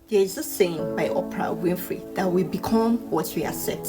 There is a saying by Oprah Winfrey that we become what we accept.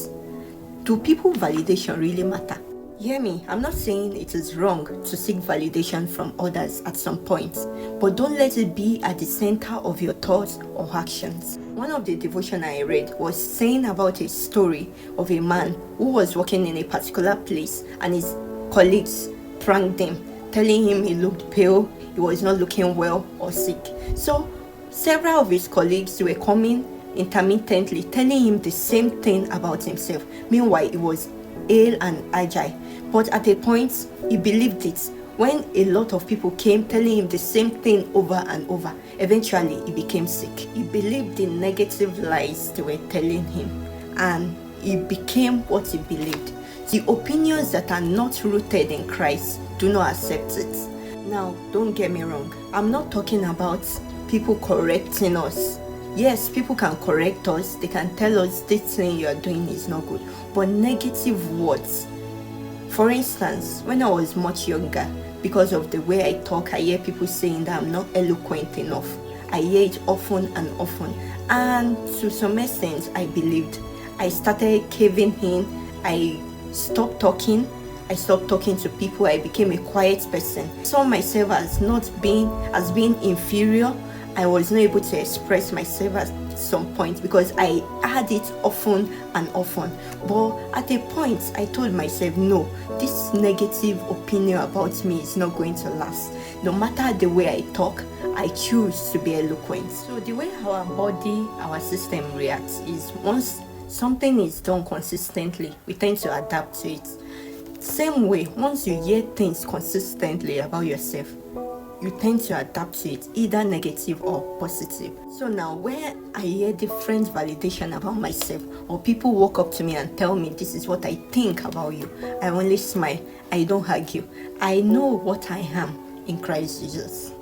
Do people validation really matter? Hear me, I'm not saying it is wrong to seek validation from others at some point, but don't let it be at the center of your thoughts or actions. One of the devotion I read was saying about a story of a man who was working in a particular place and his colleagues pranked him, telling him he looked pale, he was not looking well or sick. So several of his colleagues were coming intermittently telling him the same thing about himself. Meanwhile, he was hale and agile. But at a point, he believed it. When a lot of people came telling him the same thing over and over, eventually he became sick. He believed the negative lies they were telling him, and he became what he believed. The opinions that are not rooted in Christ do not accept it. Now, don't get me wrong. I'm not talking about people correcting us. Yes, people can correct us. They can tell us this thing you are doing is not good. But negative words. For instance, when I was much younger, because of the way I talk, I hear people saying that I'm not eloquent enough. I hear it often and often. And to some extent, I believed. I started caving in. I stopped talking. I stopped talking to people. I became a quiet person. I saw myself as being inferior. I was not able to express myself at some point because I had it often and often. But at a point, I told myself, no, this negative opinion about me is not going to last. No matter the way I talk, I choose to be eloquent. So the way our body, our system reacts is once something is done consistently, we tend to adapt to it. Same way, once you hear things consistently about yourself, you tend to adapt to it, either negative or positive. So now, where I hear different validation about myself, or people walk up to me and tell me this is what I think about you, I only smile. I don't argue. I know what I am in Christ Jesus.